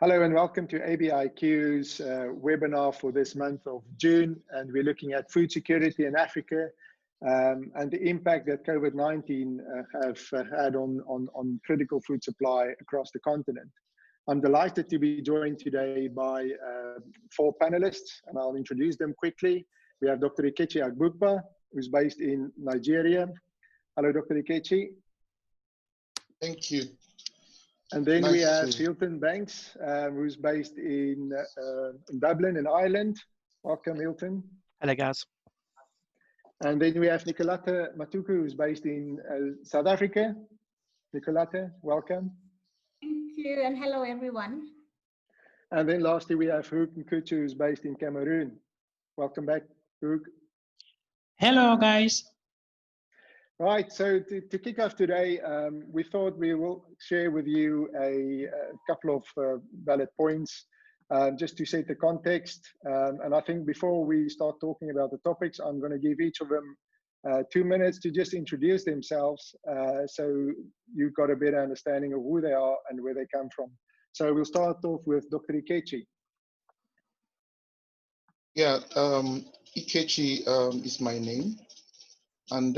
Hello and welcome to ABiQ's webinar for this month of June, and we're looking at food security in Africa and the impact that COVID-19 have had on critical food supply across the continent. I'm delighted to be joined today by 4 panelists, and I'll introduce them quickly. We have Dr. Ikechi Agbukpa, who's based in Nigeria. Hello, Dr. Ikechi. Thank you. And then we have Hilton Banks, who's based in Dublin in Ireland. Welcome, Hilton. Hello, guys. And then we have Nicolata Matuku, who's based in South Africa. Nicolata, welcome. Thank you, and hello, everyone. And then lastly, we have Hoek Nkuchu, who's based in Cameroon. Welcome back, Hoek. Hello, guys. Right, so to kick off today, we thought we will share with you a couple of valid points just to set the context. And I think before we start talking about the topics, I'm going to give each of them 2 minutes to just introduce themselves so you've got a better understanding of who they are and where they come from. So we'll start off with Dr. Ikechi. Yeah, Ikechi is my name, and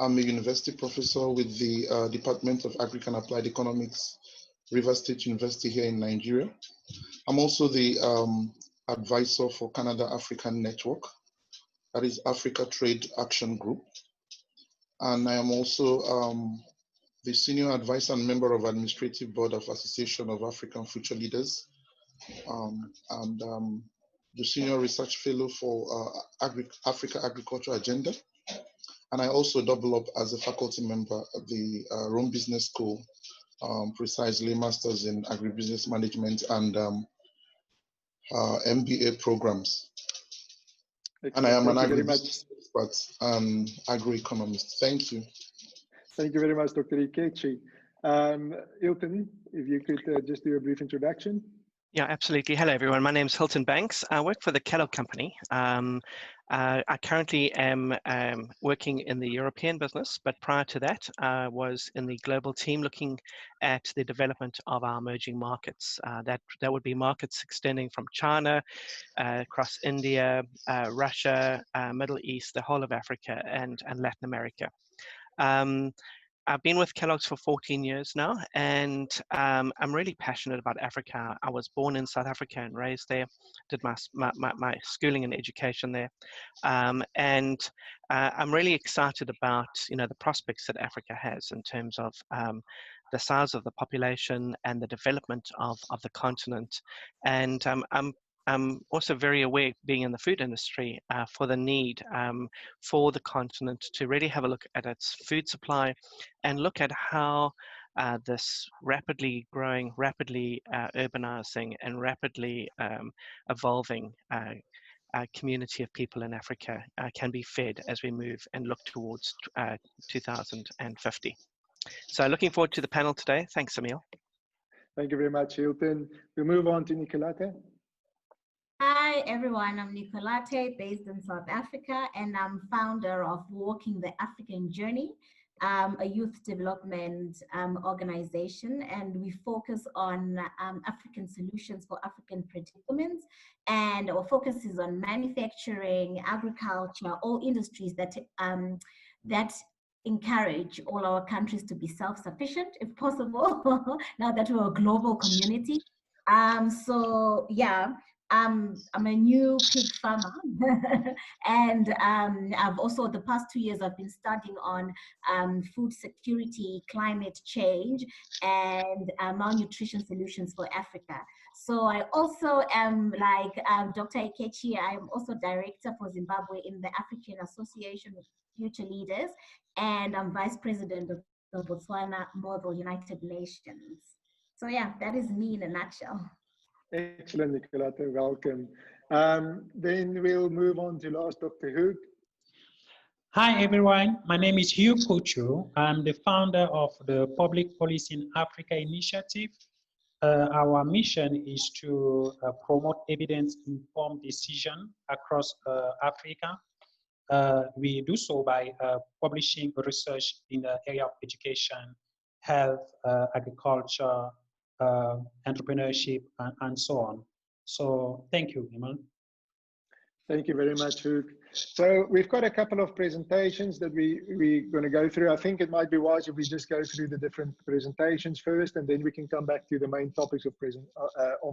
I'm a university professor with the Department of Agric and Applied Economics, Rivers State University here in Nigeria. I'm also the advisor for Canada African Network, that is Africa Trade Action Group. And I am also the senior advisor and member of Administrative Board of Association of African Future Leaders, and the senior research fellow for Africa Agriculture Agenda. And I also double up as a faculty member at the Rome Business School, precisely Masters in Agribusiness Management and MBA programs. Excellent. And I am an agribusiness expert and agroeconomist. Thank you. Thank you very much, Dr. Ikechi. Hilton, if you could just do a brief introduction. Yeah, absolutely. Hello, everyone. My name is Hilton Banks. I work for the Kellogg Company. I currently am working in the European business, but prior to that, I was in the global team looking at the development of our emerging markets. That would be markets extending from China, across India, Russia, Middle East, the whole of Africa, and Latin America. I've been with Kellogg's for 14 years now, and I'm really passionate about Africa. I was born in South Africa and raised there, did my schooling and education there, and I'm really excited about the prospects that Africa has in terms of the size of the population and the development of the continent. And I'm also very aware, being in the food industry, for the need for the continent to really have a look at its food supply and look at how this rapidly growing, rapidly urbanizing, and rapidly evolving community of people in Africa can be fed as we move and look towards 2050. So looking forward to the panel today. Thanks, Emil. Thank you very much, Hilton. We move on to Nicolata. Hi, everyone. I'm Nicolata, based in South Africa, and I'm founder of Walking the African Journey, a youth development organization, and we focus on African solutions for African predicaments, and our focus is on manufacturing, agriculture, all industries that encourage all our countries to be self-sufficient, if possible, now that we're a global community. So yeah. I'm a new pig farmer, and I've also, the past 2 years, I've been studying on food security, climate change, and malnutrition solutions for Africa. So I also am, like Dr. Ikechi, I'm also director for Zimbabwe in the African Association of Future Leaders, and I'm vice president of the Botswana Model United Nations. So yeah, that is me in a nutshell. Excellent, Nicolata, welcome. Then we'll move on to last Dr. Hoek. Hi, everyone. My name is Hugh Kochu. I'm the founder of the Public Policy in Africa initiative. Our mission is to promote evidence-informed decision across Africa. We do so by publishing research in the area of education, health, agriculture, entrepreneurship, and so on. So thank you, Iman. Thank you very much, Hugh. So we've got a couple of presentations that we're going to go through. I think it might be wise if we just go through the different presentations first, and then we can come back to the main topics of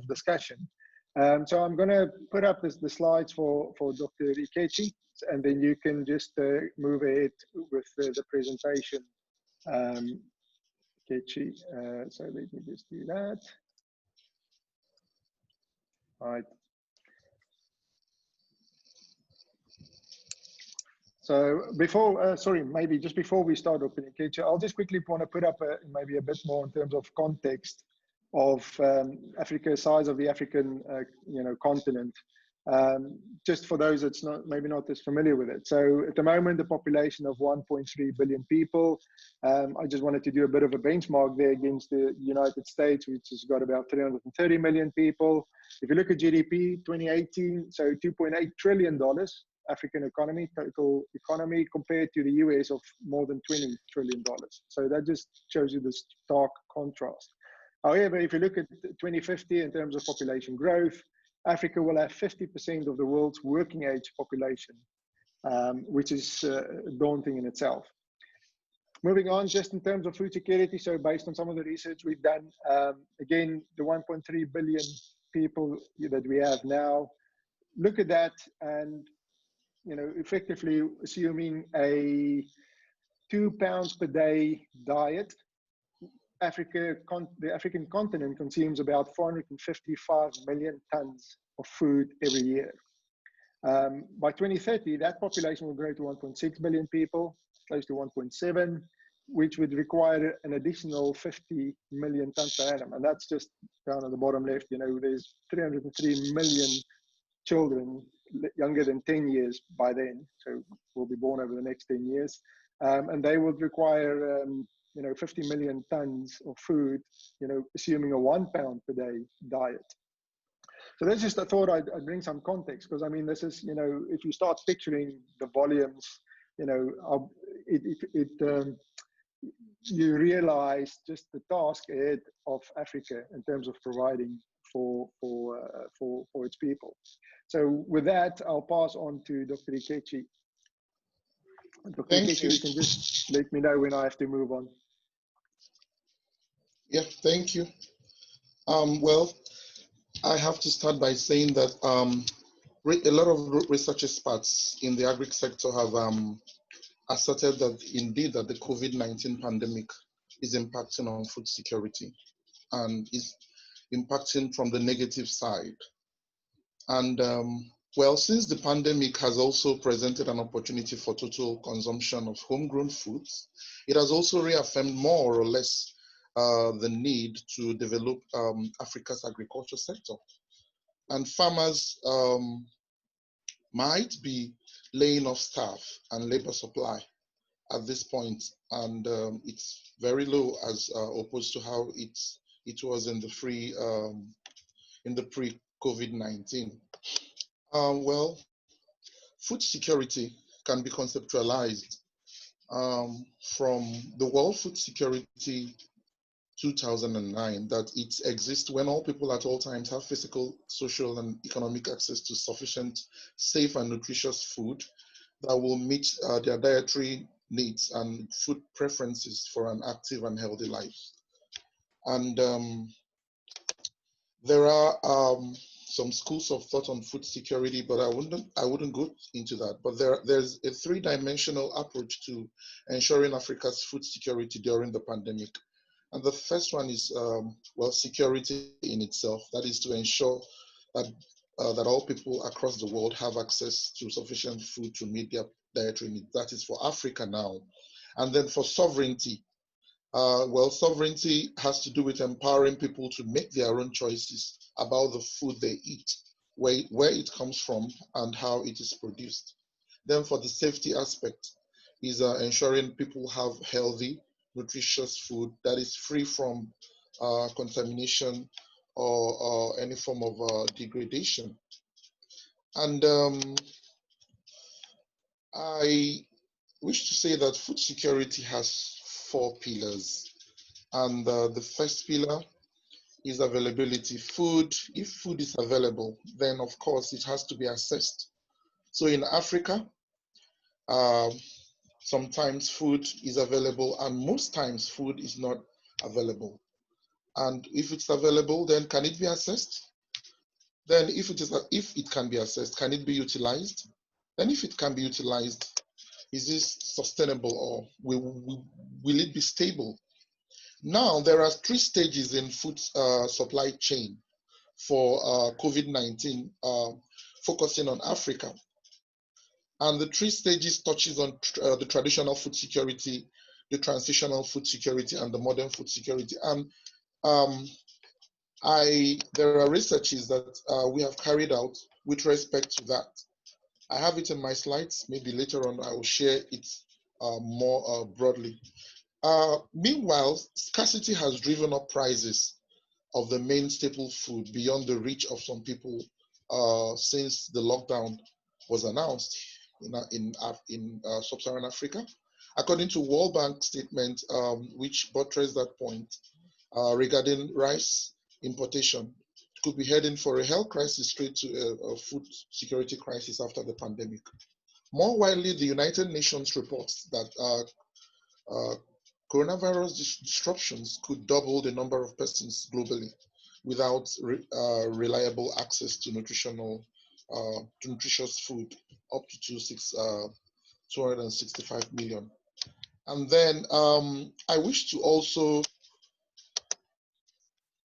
discussion. So I'm going to put up the slides for Dr. Ikechi, and then you can just move ahead with the presentation. Ikechi, so let me just do that. All right. So before, maybe just before we start, Dr. Ikechi, I'll just quickly want to put up maybe a bit more in terms of context of Africa, size of the African, continent. Just for those that's maybe not as familiar with it. So at the moment, the population of 1.3 billion people. I just wanted to do a bit of a benchmark there against the United States, which has got about 330 million people. If you look at GDP 2018, so $2.8 trillion. African economy, total economy, compared to the US of more than $20 trillion. So that just shows you the stark contrast. However, if you look at 2050 in terms of population growth, Africa will have 50% of the world's working age population, which is daunting in itself. Moving on, just in terms of food security, so based on some of the research we've done, again, the 1.3 billion people that we have now, look at that and effectively assuming a 2 pounds per day diet, the African continent consumes about 455 million tons of food every year. By 2030, that population will grow to 1.6 billion people, close to 1.7, which would require an additional 50 million tons per annum. And that's just down at the bottom left. There's 303 million children younger than 10 years by then, so will be born over the next 10 years, and they would require 50 million tons of food, assuming a 1 pound per day diet. So that's just, I thought I'd bring some context, because I mean, this is, if you start picturing the volumes, you realize just the task ahead of Africa in terms of providing for its people. So with that, I'll pass on to Dr. Ikechi. Dr. Ikechi, you can just let me know when I have to move on. Yeah, thank you. Well, I have to start by saying that a lot of research experts in the agri sector have asserted that indeed that the COVID-19 pandemic is impacting on food security and is impacting from the negative side. And well, since the pandemic has also presented an opportunity for total consumption of homegrown foods, it has also reaffirmed more or less the need to develop Africa's agriculture sector. And farmers might be laying off staff and labor supply at this point, and it's very low as opposed to how it was in the pre-COVID-19. Well, food security can be conceptualized from the World Food Security 2009, that it exists when all people at all times have physical, social, and economic access to sufficient, safe, and nutritious food that will meet their dietary needs and food preferences for an active and healthy life. And there are some schools of thought on food security, but I wouldn't go into that. But there's a three-dimensional approach to ensuring Africa's food security during the pandemic. And the first one is, well, security in itself. That is to ensure that that all people across the world have access to sufficient food to meet their dietary needs. That is for Africa now. And then for sovereignty, well, sovereignty has to do with empowering people to make their own choices about the food they eat, where it comes from, and how it is produced. Then for the safety aspect is ensuring people have healthy, nutritious food that is free from contamination or any form of degradation. And I wish to say that food security has 4 pillars. And the first pillar is availability. Food, if food is available, then of course it has to be assessed. So in Africa, sometimes food is available and most times food is not available. And if it's available, then can it be assessed? Then if it can be assessed, can it be utilized? Then if it can be utilized, is this sustainable or will it be stable? Now, there are 3 stages in food supply chain for COVID-19, focusing on Africa. And the 3 stages touches on the traditional food security, the transitional food security, and the modern food security. And there are researches that we have carried out with respect to that. I have it in my slides. Maybe later on I will share it more broadly. Meanwhile, scarcity has driven up prices of the main staple food beyond the reach of some people since the lockdown was announced in sub-Saharan Africa. According to World Bank statement, which buttressed that point regarding rice importation, could be heading for a health crisis straight to a food security crisis after the pandemic. More widely, the United Nations reports that coronavirus disruptions could double the number of persons globally without reliable access to nutritious food, up to 265 million. And then I wish to also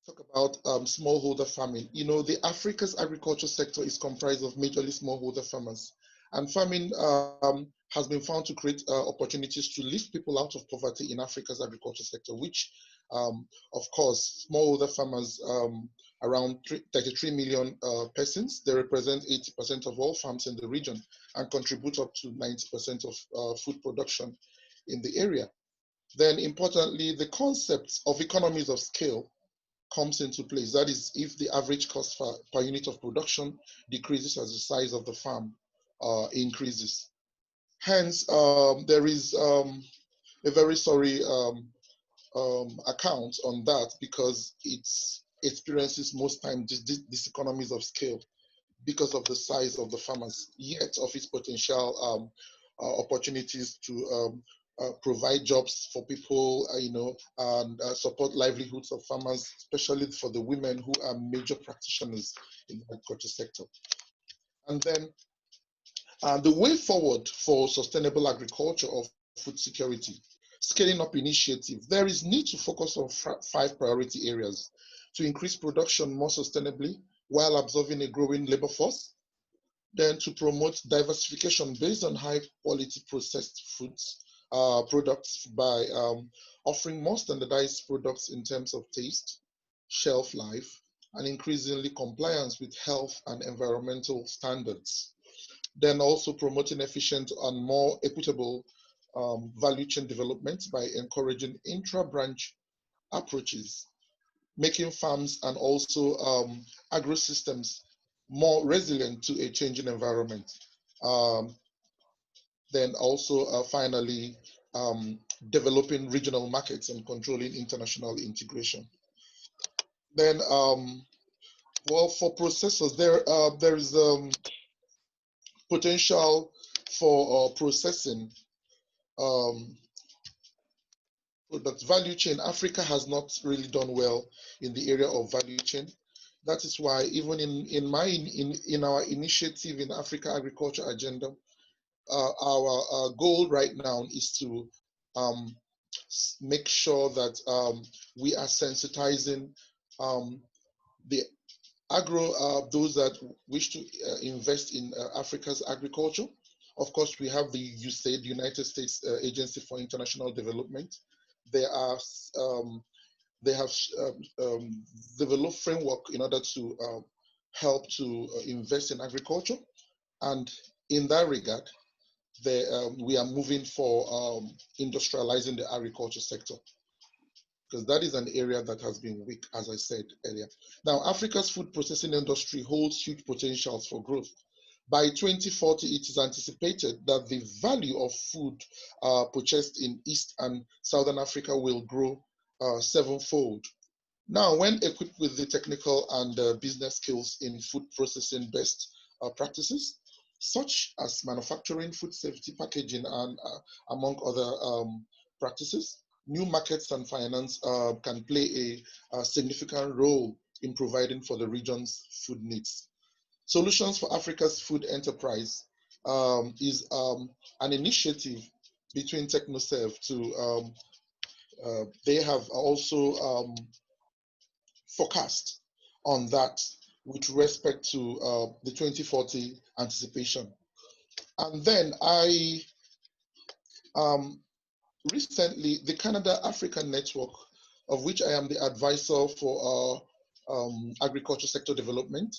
talk about smallholder farming. You know, the Africa's agriculture sector is comprised of majorly smallholder farmers, and farming has been found to create opportunities to lift people out of poverty in Africa's agriculture sector, which, of course, smallholder farmers, around 33 million persons, they represent 80% of all farms in the region and contribute up to 90% of food production in the area. Then, importantly, the concept of economies of scale comes into place. That is, if the average cost per unit of production decreases as the size of the farm increases. Hence, there is a very sorry account on that, because it experiences most times these economies of scale because of the size of the farmers, yet of its potential opportunities to provide jobs for people, and support livelihoods of farmers, especially for the women who are major practitioners in the agriculture sector. And then the way forward for sustainable agriculture or food security, scaling up initiative, there is need to focus on 5 priority areas to increase production more sustainably while absorbing a growing labor force. Then to promote diversification based on high quality processed foods, products by offering more standardized products in terms of taste, shelf life, and increasingly compliance with health and environmental standards. Then also promoting efficient and more equitable value chain development by encouraging intra-branch approaches, making farms and also agro-systems more resilient to a changing environment. Then also finally, developing regional markets and controlling international integration. Then, well, for processors, there is potential for processing product value chain. Africa has not really done well in the area of value chain. That is why even in our initiative in Africa Agriculture Agenda, our goal right now is to make sure that we are sensitizing the those that wish to invest in Africa's agriculture. Of course, we have the USAID, United States Agency for International Development. They have developed framework in order to help to invest in agriculture, and in that regard, we are moving for industrializing the agriculture sector, because that is an area that has been weak, as I said earlier. Now, Africa's food processing industry holds huge potentials for growth. By 2040, it is anticipated that the value of food purchased in East and Southern Africa will grow 7-fold. Now, when equipped with the technical and business skills in food processing best practices, such as manufacturing, food safety, packaging, and among other practices, new markets and finance can play a significant role in providing for the region's food needs. Solutions for Africa's Food Enterprise is an initiative between TechnoServe to, they have also forecast on that with respect to the 2040 anticipation. And then recently, the Canada African Network, of which I am the advisor for agriculture sector development,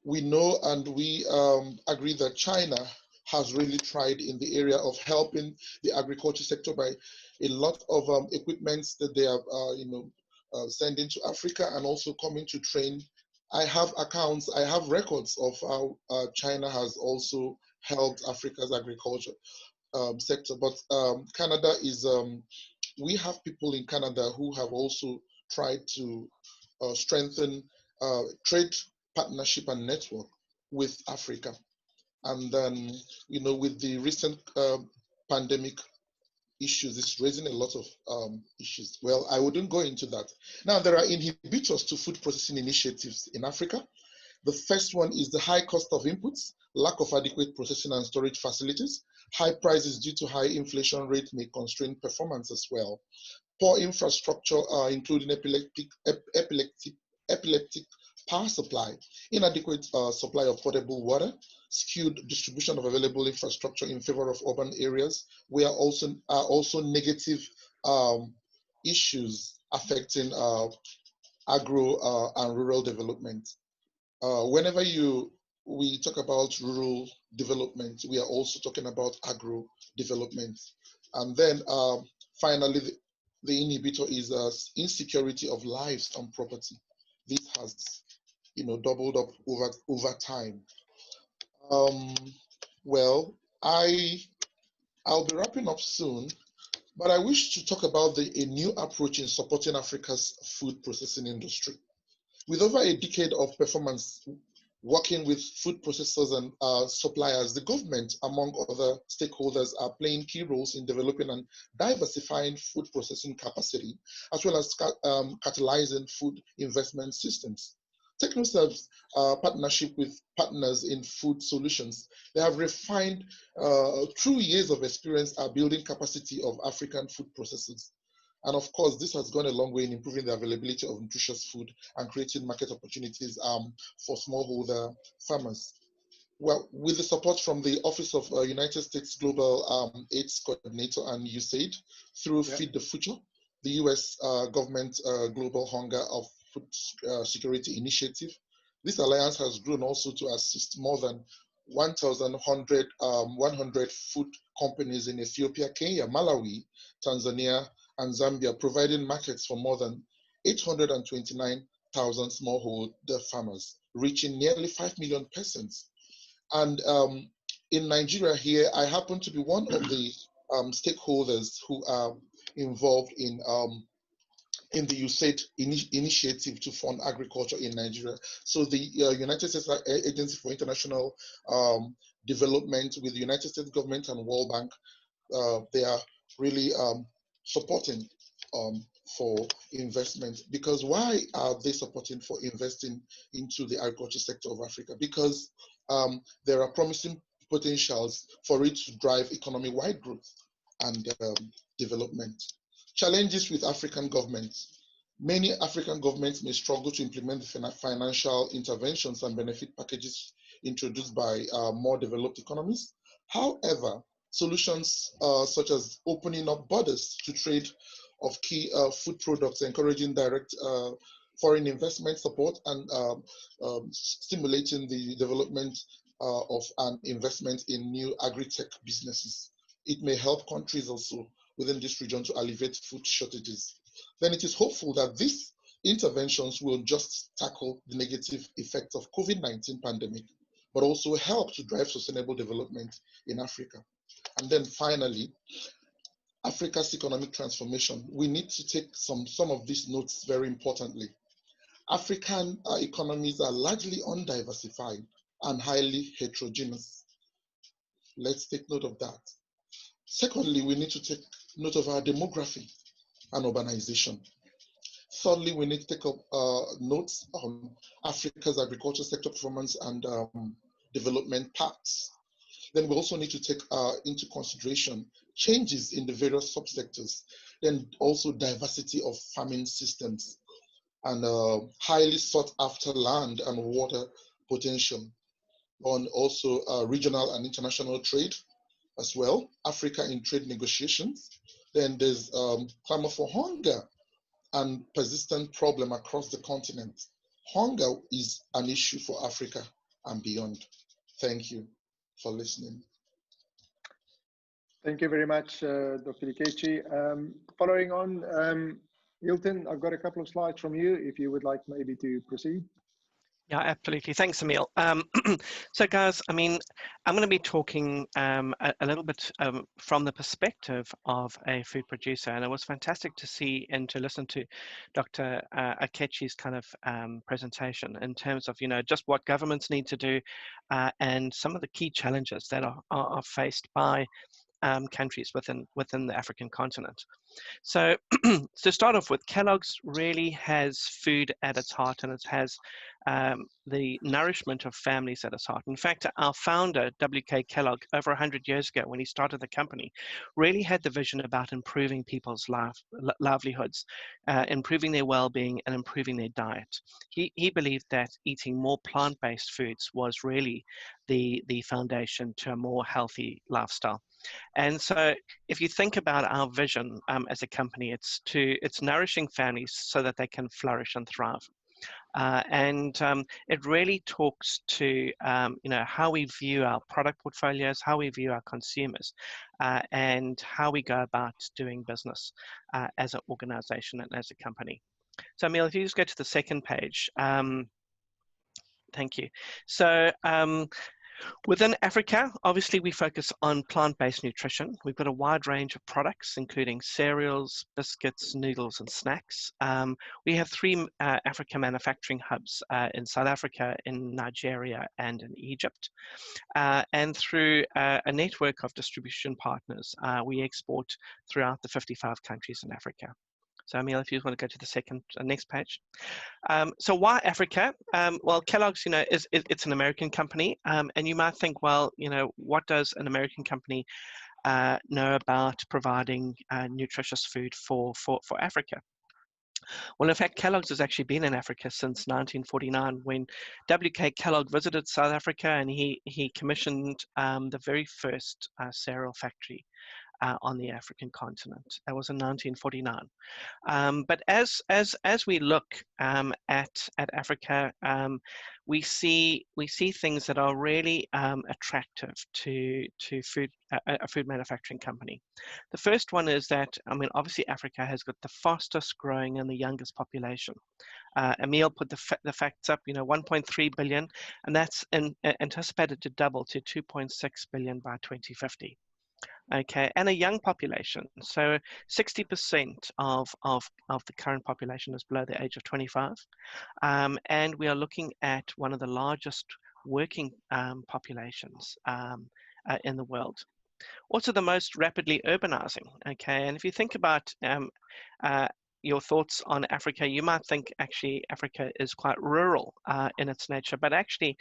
we know and we agree that China has really tried in the area of helping the agriculture sector by a lot of equipments that they are, sending to Africa and also coming to train. I have accounts, I have records of how China has also helped Africa's agriculture sector. But Canada is, we have people in Canada who have also tried to strengthen trade partnership and network with Africa. And then, with the recent pandemic issues, it's raising a lot of issues. Well, I wouldn't go into that. Now, there are inhibitors to food processing initiatives in Africa. The first one is the high cost of inputs, lack of adequate processing and storage facilities. High prices due to high inflation rate may constrain performance as well. Poor infrastructure, including epileptic power supply, inadequate supply of potable water, skewed distribution of available infrastructure in favor of urban areas, are also negative issues affecting agro and rural development. Whenever we talk about rural development, we are also talking about agro development. And then finally, the inhibitor is insecurity of lives and property. This has, doubled up over time. Well, I'll be wrapping up soon, but I wish to talk about a new approach in supporting Africa's food processing industry. With over a decade of performance working with food processors and suppliers, the government, among other stakeholders, are playing key roles in developing and diversifying food processing capacity, as well as catalyzing food investment systems. TechnoServe's partnership with partners in food solutions, they have refined through years of experience building capacity of African food processors. And of course, this has gone a long way in improving the availability of nutritious food and creating market opportunities for smallholder farmers. Well, with the support from the Office of United States Global AIDS Coordinator and USAID through Feed the Future, the US government Global Hunger of Food Security Initiative, this alliance has grown also to assist more than 100 food companies in Ethiopia, Kenya, Malawi, Tanzania, and Zambia, providing markets for more than 829,000 smallholder farmers, reaching nearly 5 million persons. And in Nigeria here, I happen to be one of the stakeholders who are involved in the USAID initiative to fund agriculture in Nigeria. So the United States Agency for International Development with the United States government and World Bank, they are really supporting for investment. Because why are they supporting for investing into the agriculture sector of Africa? Because there are promising potentials for it to drive economy-wide growth and development. Challenges with African governments. Many African governments may struggle to implement the financial interventions and benefit packages introduced by more developed economies. However, solutions such as opening up borders to trade of key food products, encouraging direct foreign investment support, and stimulating the development of an investment in new agri-tech businesses. It may help countries also within this region to alleviate food shortages. Then it is hopeful that these interventions will just tackle the negative effects of COVID-19 pandemic, but also help to drive sustainable development in Africa. And then finally, Africa's economic transformation, we need to take some of these notes very importantly. African economies are largely undiversified and highly heterogeneous. Let's take note of that. Secondly, we need to take note of our demography and urbanization. Thirdly, we need to take up notes on Africa's agriculture sector performance and development paths. Then we also need to take into consideration changes in the various subsectors, then also diversity of farming systems and highly sought after land and water potential, on also regional and international trade as well, Africa in trade negotiations. Then there's clamor for hunger and persistent problem across the continent. Hunger is an issue for Africa and beyond. Thank you for listening. Thank you very much, Dr. Ikechi. Following on, Hilton, I've got a couple of slides from you, if you would like maybe to proceed. Yeah, absolutely. Thanks, Emil. So guys, I mean, I'm going to be talking a little bit from the perspective of a food producer, and it was fantastic to see and to listen to Dr. Ikechi's kind of presentation in terms of, you know, just what governments need to do and some of the key challenges that are faced by countries within the African continent. So to start off with, Kellogg's really has food at its heart, and it has the nourishment of families at its heart. In fact, our founder, W.K. Kellogg, over 100 years ago when he started the company, really had the vision about improving people's livelihoods, improving their well-being and improving their diet. He believed that eating more plant-based foods was really the foundation to a more healthy lifestyle. And so if you think about our vision as a company, it's nourishing families so that they can flourish and thrive. It really talks to you know, how we view our product portfolios, how we view our consumers, and how we go about doing business as an organization and as a company. So Emil, if you just go to the second page. Thank you. So within Africa, obviously we focus on plant-based nutrition. We've got a wide range of products, including cereals, biscuits, noodles, and snacks. We have 3 Africa manufacturing hubs in South Africa, in Nigeria, and in Egypt. And through a network of distribution partners, we export throughout the 55 countries in Africa. So Emil, if you want to go to the next page. So why Africa? Well, Kellogg's, you know, it's an American company, and you might think, well, you know, what does an American company know about providing nutritious food for Africa? Well, in fact, Kellogg's has actually been in Africa since 1949, when W.K. Kellogg visited South Africa, and he commissioned the very first cereal factory on the African continent. That was in 1949. But as we look at Africa, we see things that are really attractive to a food manufacturing company. The first one is that, I mean, obviously Africa has got the fastest growing and the youngest population. Emil put the facts up, you know, 1.3 billion, and that's anticipated to double to 2.6 billion by 2050. Okay, and a young population. So 60% of the current population is below the age of 25. And we are looking at one of the largest working populations in the world. Also the most rapidly urbanizing, okay? And if you think about your thoughts on Africa, you might think actually Africa is quite rural in its nature, but actually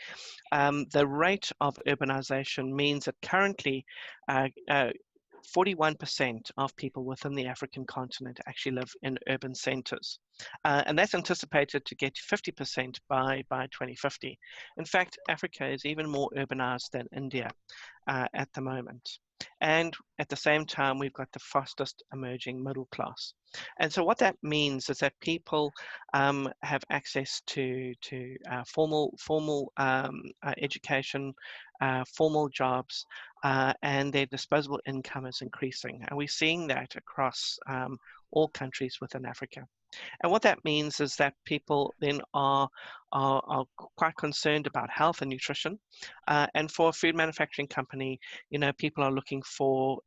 the rate of urbanization means that currently 41% of people within the African continent actually live in urban centers. And that's anticipated to get to 50% by 2050. In fact, Africa is even more urbanized than India at the moment. And at the same time, we've got the fastest emerging middle class. And so what that means is that people have access to formal education, formal jobs, and their disposable income is increasing. And we're seeing that across all countries within Africa. And what that means is that people then are quite concerned about health and nutrition. And for a food manufacturing company, you know, people are looking for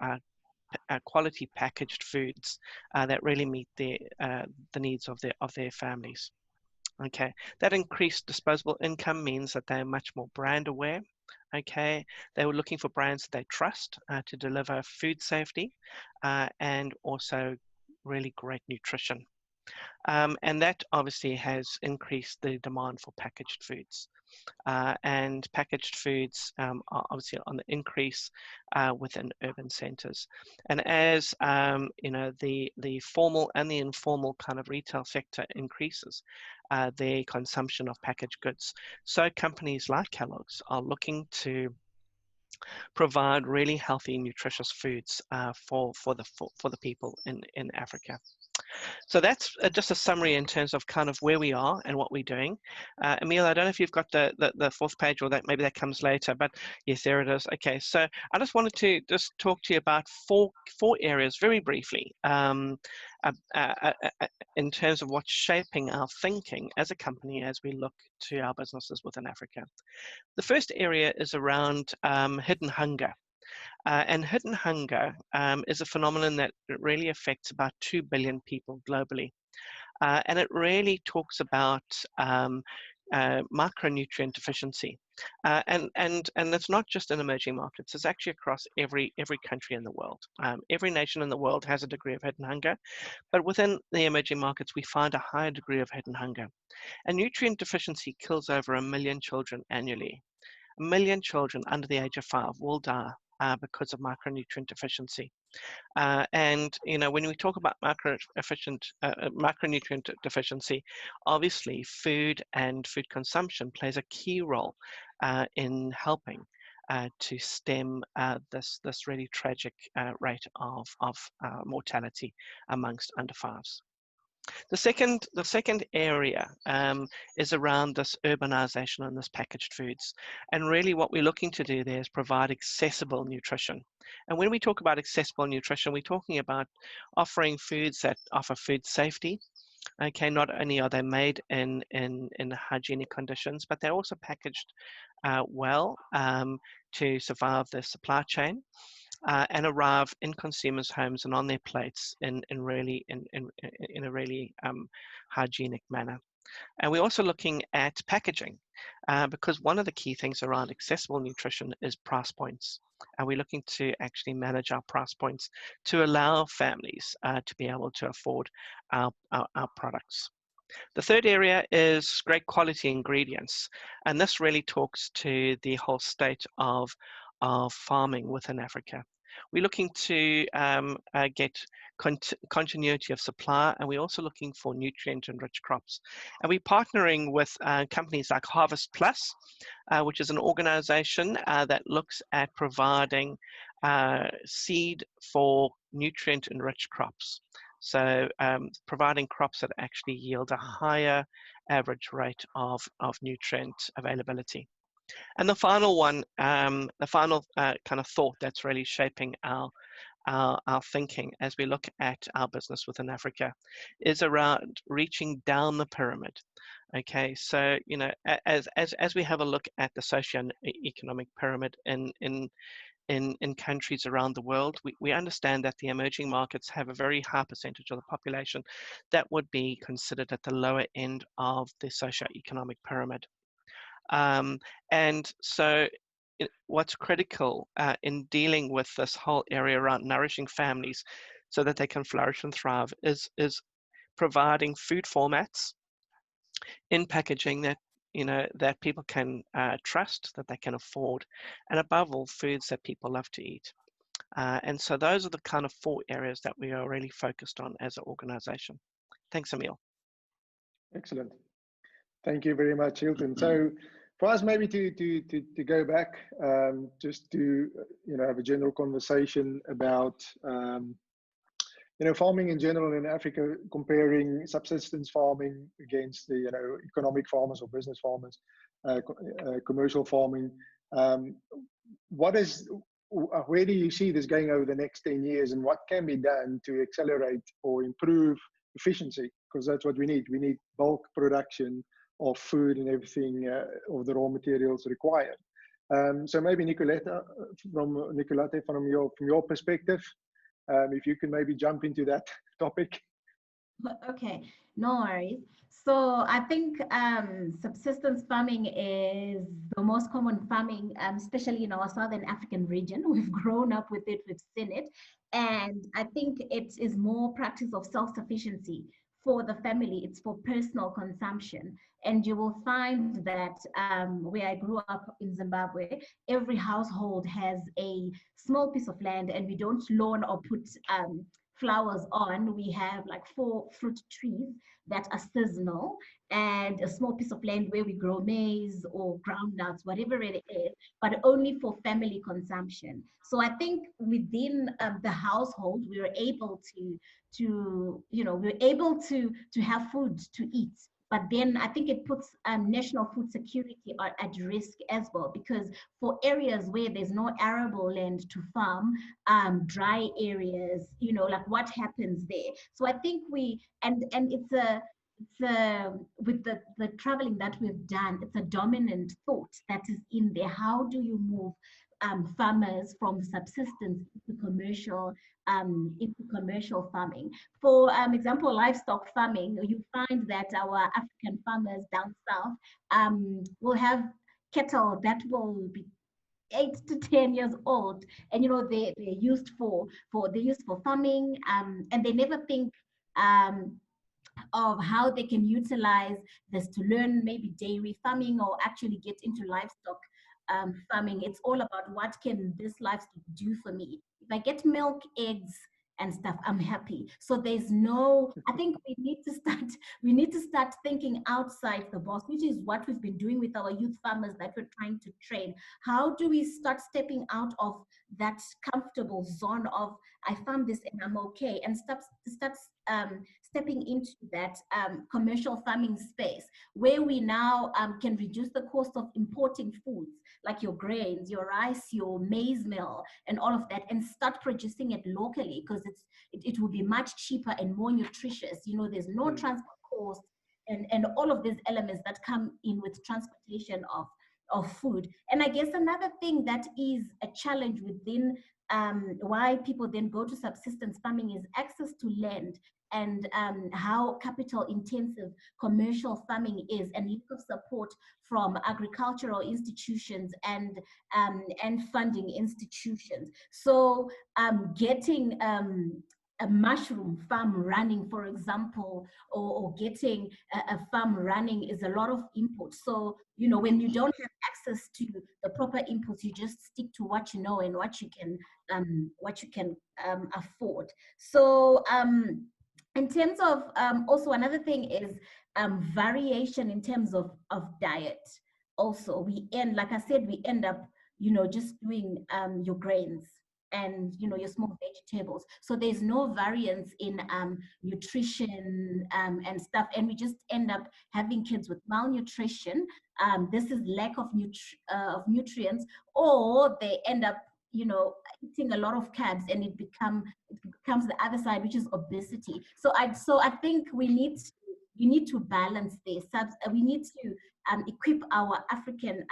quality packaged foods that really meet the needs of their families. Okay, that increased disposable income means that they're much more brand aware. Okay, they were looking for brands that they trust to deliver food safety and also really great nutrition. And that obviously has increased the demand for packaged foods. And packaged foods are obviously on the increase within urban centres. And as you know, the formal and the informal kind of retail sector increases their consumption of packaged goods, so companies like Kellogg's are looking to provide really healthy, nutritious foods for the people in Africa. So that's just a summary in terms of kind of where we are and what we're doing. Emil, I don't know if you've got the fourth page, or that maybe that comes later, but yes, there it is. Okay, so I just wanted to just talk to you about four areas very briefly in terms of what's shaping our thinking as a company as we look to our businesses within Africa. The first area is around hidden hunger. And hidden hunger is a phenomenon that really affects about 2 billion people globally. And it really talks about micronutrient deficiency. And it's not just in emerging markets, it's actually across every country in the world. Every nation in the world has a degree of hidden hunger, but within the emerging markets, we find a higher degree of hidden hunger. And nutrient deficiency kills over 1 million children annually. 1 million children under the age of 5 will die because of micronutrient deficiency. And you know, when we talk about micronutrient deficiency, obviously food and food consumption plays a key role in helping to stem this really tragic rate of mortality amongst under 5s. The second area is around this urbanization and this packaged foods. And really what we're looking to do there is provide accessible nutrition. And when we talk about accessible nutrition, we're talking about offering foods that offer food safety. Okay, not only are they made in hygienic conditions, but they're also packaged well to survive the supply chain. And arrive in consumers' homes and on their plates in a really hygienic manner. And we're also looking at packaging because one of the key things around accessible nutrition is price points. And we're looking to actually manage our price points to allow families to be able to afford our products. The third area is great quality ingredients. And this really talks to the whole state of farming within Africa. We're looking to get continuity of supply, and we're also looking for nutrient-enriched crops. And we're partnering with companies like Harvest Plus, which is an organization that looks at providing seed for nutrient-enriched crops. So providing crops that actually yield a higher average rate of nutrient availability. And the final one, the final kind of thought that's really shaping our thinking as we look at our business within Africa is around reaching down the pyramid. Okay, so you know, as we have a look at the socio-economic pyramid in countries around the world, we understand that the emerging markets have a very high percentage of the population that would be considered at the lower end of the socio-economic pyramid. And so what's critical in dealing with this whole area around nourishing families so that they can flourish and thrive is providing food formats in packaging that, you know, that people can trust, that they can afford, and above all, foods that people love to eat. And so those are the kind of 4 areas that we are really focused on as an organization. Thanks, Emil. Excellent. Thank you very much, Hilton. So for us, maybe to go back, just to have a general conversation about farming in general in Africa, comparing subsistence farming against the economic farmers or business farmers, commercial farming. Where do you see this going over the next 10 years, and what can be done to accelerate or improve efficiency? Because that's what we need. We need bulk production of food and everything of the raw materials required. So maybe Nicolette, from your perspective, If you can maybe jump into that topic. Okay, no worries. So I think subsistence farming is the most common farming, especially in our Southern African region. We've grown up with it, we've seen it. And I think it is more practice of self-sufficiency for the family. It's for personal consumption. And you will find that where I grew up in Zimbabwe, every household has a small piece of land, and we don't lawn or put flowers on. We have like 4 fruit trees that are seasonal, and a small piece of land where we grow maize or groundnuts, whatever it is, but only for family consumption. So I think within the household, we were able to have food to eat. But then I think it puts national food security at risk as well, because for areas where there's no arable land to farm, dry areas, like what happens there? So I think and it's with the traveling that we've done, it's a dominant thought that is in there. How do you move farmers from subsistence into commercial farming? For example, livestock farming, you find that our African farmers down south will have cattle that will be 8 to 10 years old, and they're used for farming, and they never think of how they can utilize this to learn maybe dairy farming or actually get into livestock farming. It's all about what can this livestock do for me. If I get milk, eggs, and stuff, I'm happy. So there's no, I think we need to start thinking outside the box, which is what we've been doing with our youth farmers that we're trying to train. How do we start stepping out of that comfortable zone of I farm this and I'm okay, and start stepping into that commercial farming space where we now can reduce the cost of importing foods like your grains, your rice, your maize meal, and all of that, and start producing it locally, because it will be much cheaper and more nutritious. There's no transport cost and all of these elements that come in with transportation of food. And I guess another thing that is a challenge within why people then go to subsistence farming is access to land, and how capital intensive commercial farming is, and lack of support from agricultural institutions and funding institutions. So getting a mushroom farm running, for example, or getting a farm running is a lot of input. So, when you don't have access to the proper inputs, you just stick to what you know and what you can afford. So, in terms of also another thing is variation in terms of diet. Also, like I said, we end up, just doing your grains and your small vegetables. So there's no variance in nutrition and stuff, and we just end up having kids with malnutrition. This is lack of nutrients, or they end up eating a lot of carbs, and it becomes the other side, which is obesity. So I think we need to balance this. We need to equip our African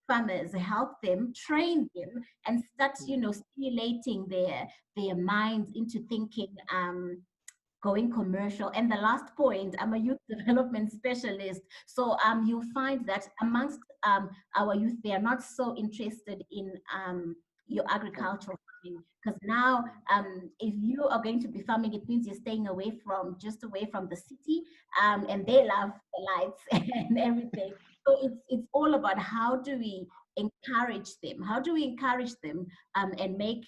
farmers, help them, train them, and start stimulating their minds into thinking going commercial. And the last point, I'm a youth development specialist. So you'll find that amongst our youth, they are not so interested in your agricultural farming, because now if you are going to be farming, it means you're staying away from the city, and they love the lights and everything. So it's all about how do we encourage them and make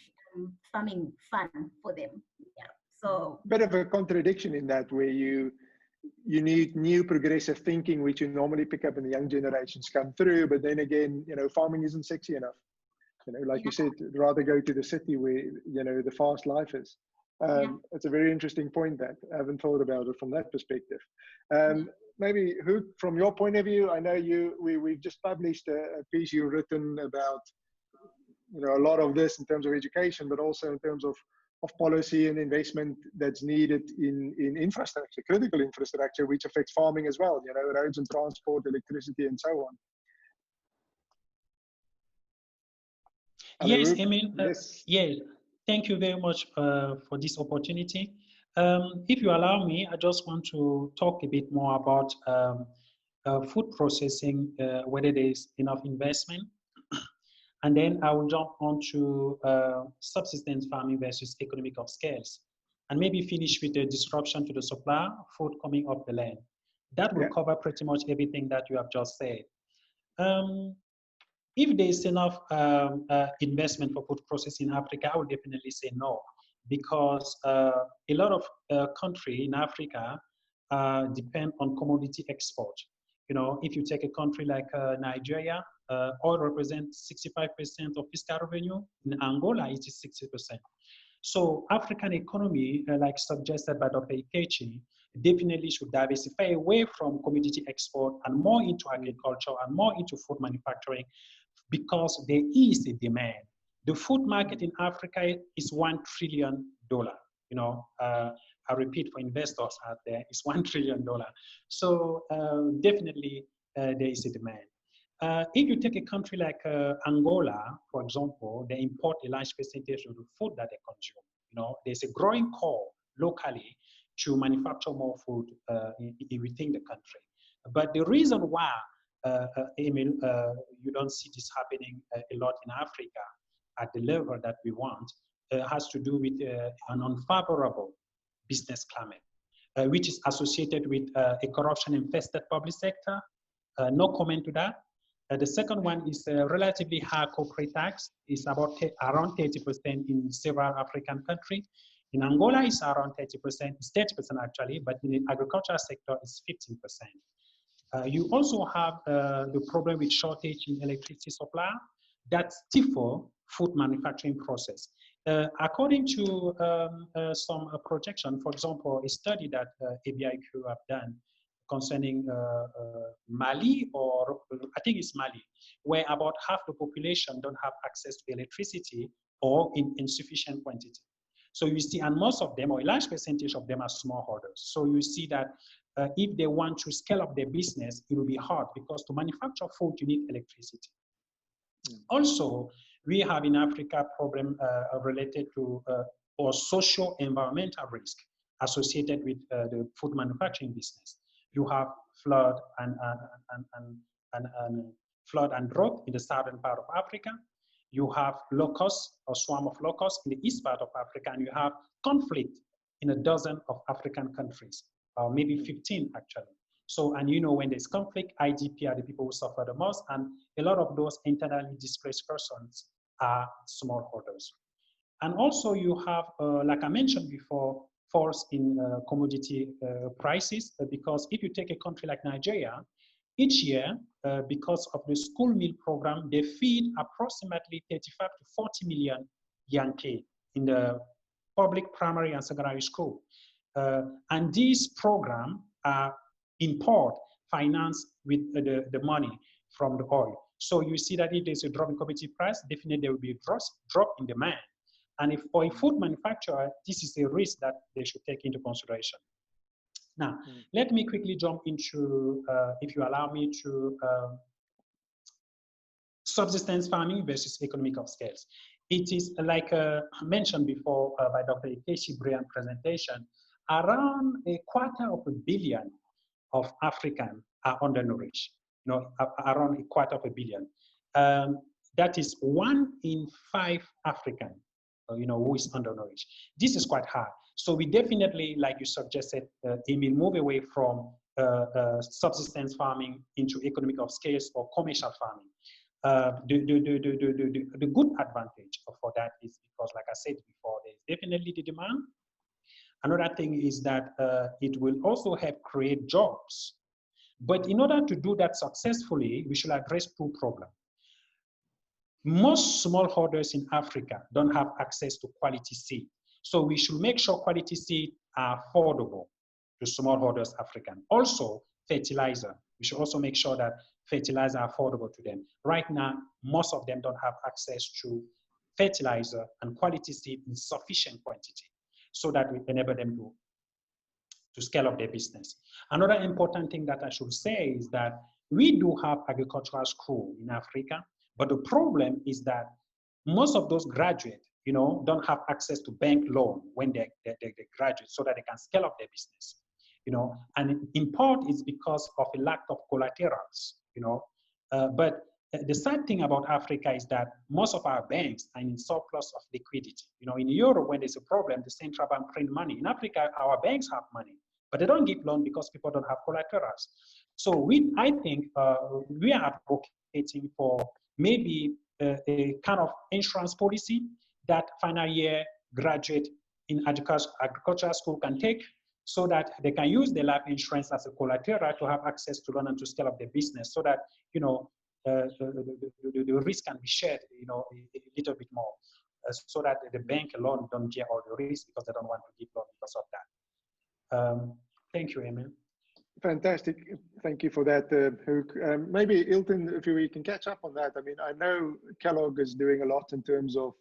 farming fun for them. Yeah. So bit of a contradiction in that, where you need new progressive thinking, which you normally pick up in the young generations come through, but then again, farming isn't sexy enough. Like you said, rather go to the city where the fast life is. It's a very interesting point that I haven't thought about it from that perspective. Maybe, Hoek, from your point of view, I know we've just published a piece you've written about a lot of this in terms of education, but also in terms of policy and investment that's needed in infrastructure, critical infrastructure, which affects farming as well, roads and transport, electricity, and so on. Yes, I mean, yes. Yeah. Thank you very much for this opportunity. If you allow me, I just want to talk a bit more about food processing, whether there is enough investment. And then I will jump on to subsistence farming versus economic of scales. And maybe finish with the disruption to the supply of food coming off the land. That will cover pretty much everything that you have just said. If there is enough investment for food processing in Africa, I would definitely say no, because a lot of countries in Africa depend on commodity export. You know, if you take a country like Nigeria, oil represents 65% of fiscal revenue. In Angola, it is 60%. So African economy, like suggested by Dr. Ikechi, definitely should diversify away from commodity export and more into agriculture and more into food manufacturing, because there is a demand. The food market in Africa is $1 trillion. You know, I repeat for investors out there, it's $1 trillion. So definitely there is a demand. If you take a country like Angola, for example, they import a large percentage of the food that they consume. You know, there's a growing call locally to manufacture more food within the country. But the reason why, Emil, you don't see this happening a lot in Africa at the level that we want has to do with an unfavorable business climate, which is associated with a corruption-infested public sector. No comment to that. The second one is a relatively high corporate tax. It's about around 30% in several African countries. In Angola, it's around 30%. It's 30% actually, but in the agricultural sector, it's 15%. You also have the problem with shortage in electricity supply that stifle food manufacturing process. According to some projection, for example, a study that ABiQ have done concerning Mali, or I think it's Mali, where about half the population don't have access to electricity or in insufficient quantity. So you see, and most of them, or a large percentage of them, are smallholders. So you see that if they want to scale up their business, it will be hard, because to manufacture food, you need electricity. Also, we have in Africa problem related to or social environmental risk associated with the food manufacturing business. You have flood and flood and drought in the southern part of Africa. You have locusts or swarm of locusts in the east part of Africa, and you have conflict in a dozen of African countries, or maybe 15 actually. So, and you know, when there's conflict, IDP are the people who suffer the most, and a lot of those internally displaced persons are smallholders. And also you have, like I mentioned before, falls in commodity prices, because if you take a country like Nigeria, each year, because of the school meal program, they feed approximately 35 to 40 million young kids in the public primary and secondary school. And these programs are in part financed with the money from the oil. So you see that if there's a drop in commodity price, definitely there will be a drop in demand. And if for a food manufacturer, this is a risk that they should take into consideration. Now, let me quickly jump into, if you allow me to, subsistence farming versus economic of scales. It is like mentioned before by Dr. Ikechi's brilliant presentation, around $250 million of Africans are undernourished, you know, around $250 million. That is 1 in 5 Africans, you know, who is undernourished. This is quite high. So we definitely, like you suggested, Emil, move away from subsistence farming into economic of scales or commercial farming. The good advantage for that is because, like I said before, there's definitely the demand. Another thing is that it will also help create jobs. But in order to do that successfully, we should address 2 problems. Most smallholders in Africa don't have access to quality seed. So we should make sure quality seed are affordable to smallholders African. Also, fertilizer. We should also make sure that fertilizer are affordable to them. Right now, most of them don't have access to fertilizer and quality seed in sufficient quantity, so that we enable them to scale up their business. Another important thing that I should say is that we do have agricultural school in Africa, but the problem is that most of those graduates don't have access to bank loan when they graduate so that they can scale up their business. And in part it's because of a lack of collaterals, but the sad thing about Africa is that most of our banks are in surplus of liquidity. In Europe, when there's a problem, the central bank print money. In Africa, our banks have money, but they don't give loan because people don't have collaterals. So I think we are advocating for maybe a kind of insurance policy that final year graduate in agricultural school can take, so that they can use the life insurance as a collateral to have access to loan and to scale up their business, so that the risk can be shared, a little bit more, so that the bank alone don't bear all the risk because they don't want to give loan because of that. Thank you, Emil. Fantastic. Thank you for that, Hoek. Maybe Hilton, if we can catch up on that. I mean, I know Kellogg is doing a lot in terms of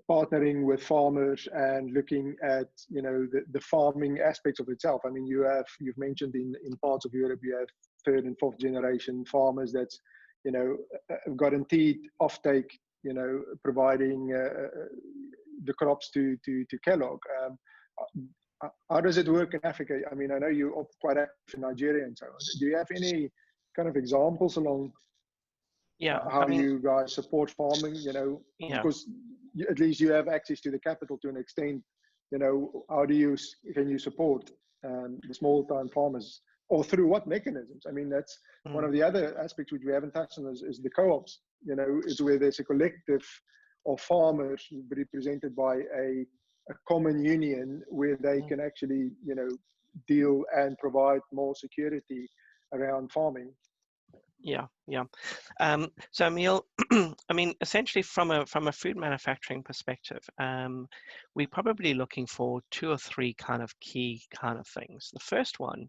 partnering with farmers and looking at the farming aspects of itself. I mean, you've mentioned in parts of Europe you have third and fourth generation farmers that's guaranteed offtake, providing the crops to Kellogg. How does it work in Africa? I mean, I know you're quite active in Nigeria and so on. Do you have any kind of examples along how you guys support farming, because at least you have access to the capital to an extent, how can you support the small time farmers, or through what mechanisms? I mean, that's one of the other aspects which we haven't touched on is the co-ops, is where there's a collective of farmers represented by a common union where they can actually, deal and provide more security around farming. So Emil, I mean, essentially from a food manufacturing perspective, we're probably looking for 2 or 3 kind of key kind of things. The first one,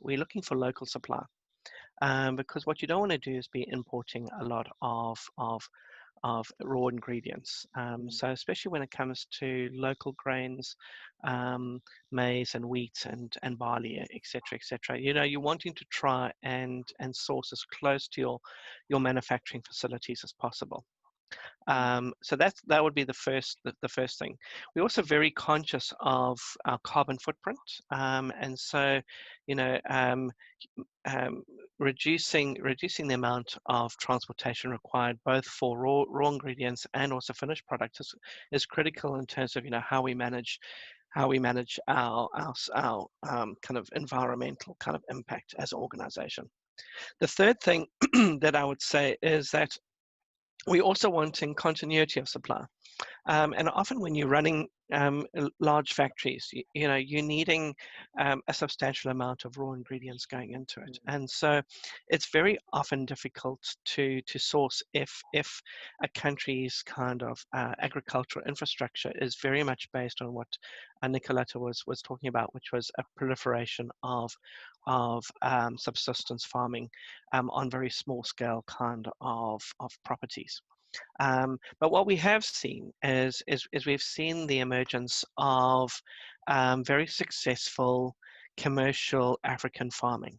we're looking for local supply, because what you don't want to do is be importing a lot of raw ingredients. So especially when it comes to local grains, maize and wheat and barley, etc. You're wanting to try and source as close to your manufacturing facilities as possible. So that would be the first thing. We're also very conscious of our carbon footprint, and so reducing the amount of transportation required both for raw ingredients and also finished products is critical in terms of how we manage our kind of environmental kind of impact as an organization. The third thing that I would say is that we also wanting continuity of supply. And often when you're running large factories, you're needing a substantial amount of raw ingredients going into it. And so it's very often difficult to source if a country's kind of agricultural infrastructure is very much based on what Nicoletta was talking about, which was a proliferation of subsistence farming on very small scale kind of properties. But what we have seen is we've seen the emergence of very successful commercial African farming,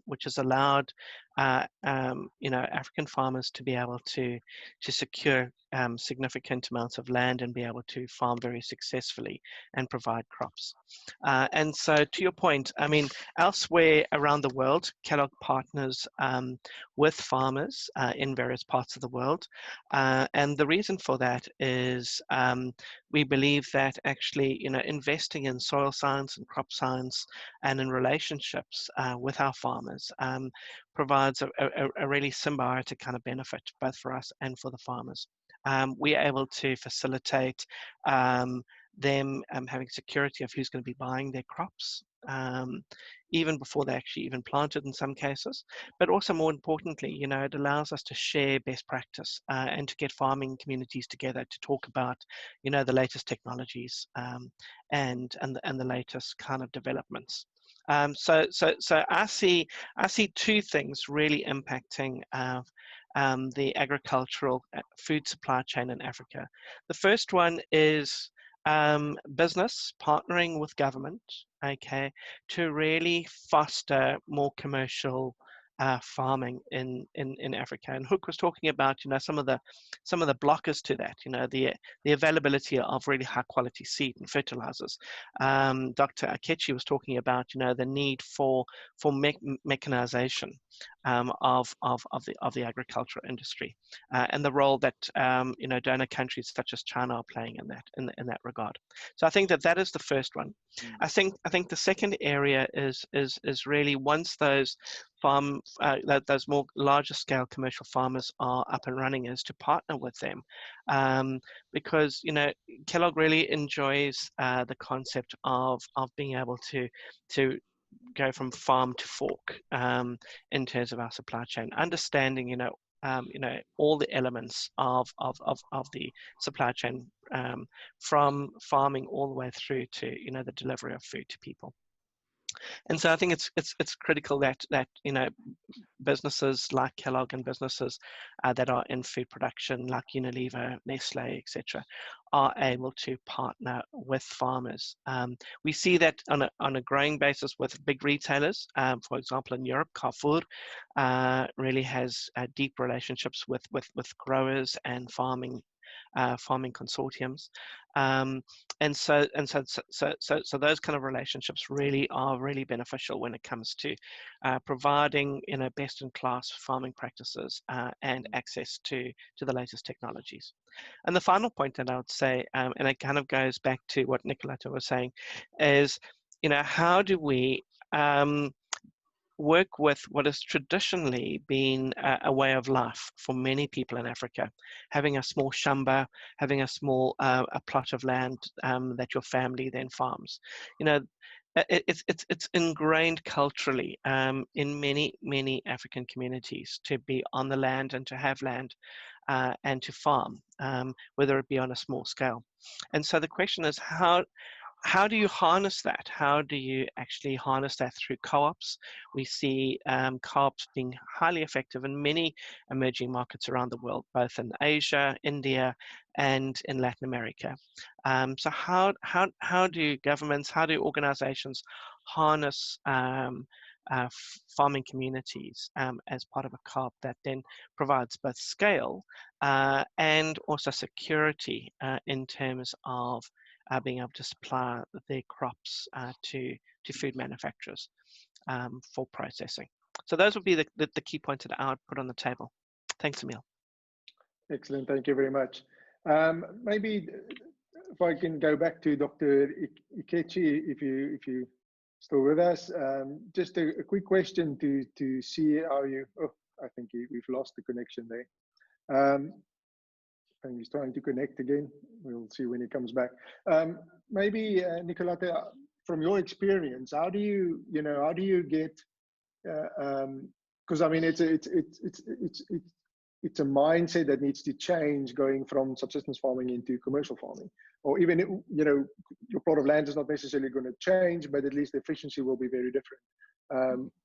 which has allowed African farmers to be able to secure significant amounts of land and be able to farm very successfully and provide crops. And so to your point, I mean, elsewhere around the world, Kellogg partners with farmers in various parts of the world. And the reason for that is we believe that actually, investing in soil science and crop science and in relationships with our farmers provides a really symbiotic kind of benefit both for us and for the farmers. We are able to facilitate them having security of who's going to be buying their crops, even before they actually even planted in some cases. But also more importantly, it allows us to share best practice and to get farming communities together to talk about, the latest technologies and the latest kind of developments. So I see 2 things really impacting the agricultural food supply chain in Africa. The first one is business partnering with government, to really foster more commercial farming in Africa. And Hook was talking about, some of the blockers to that, the availability of really high quality seed and fertilizers. Dr. Akechi was talking about, the need for mechanization of the agricultural industry, and the role that donor countries such as China are playing in that regard. So I think that is the first one. I think the second area is really, once those those more larger scale commercial farmers are up and running, is to partner with them, because Kellogg really enjoys the concept of being able to go from farm to fork in terms of our supply chain, understanding all the elements of the supply chain, from farming all the way through to the delivery of food to people. And so I think it's critical that businesses like Kellogg and businesses that are in food production like Unilever, Nestle, etc., are able to partner with farmers. We see that on a growing basis with big retailers. For example, in Europe, Carrefour really has deep relationships with growers and farming consortiums, and so those kind of relationships really are really beneficial when it comes to providing best-in-class farming practices and access to the latest technologies. And the final point that I would say, and it kind of goes back to what Nicoletta was saying, is how do we work with what has traditionally been a way of life for many people in Africa, having a small shamba, having a small a plot of land that your family then farms. It's ingrained culturally in many African communities to be on the land and to have land and to farm, whether it be on a small scale. And so the question is, how do you harness that? How do you actually harness that through co-ops? We see co-ops being highly effective in many emerging markets around the world, both in Asia, India, and in Latin America. So how do governments, how do organizations harness farming communities as part of a co-op that then provides both scale and also security in terms of being able to supply their crops to food manufacturers for processing? So those would be the key points that I would put on the table. Thanks, Emil. Excellent, thank you very much. Maybe if I can go back to Dr. Ikechi, if you still with us, just a quick question to see how you. Oh, I think we've lost the connection there. And he's trying to connect again. We'll see when he comes back. Maybe Nicoletta, from your experience, how do you get? Because I mean, it's a mindset that needs to change, going from subsistence farming into commercial farming, or even your plot of land is not necessarily going to change, but at least the efficiency will be very different.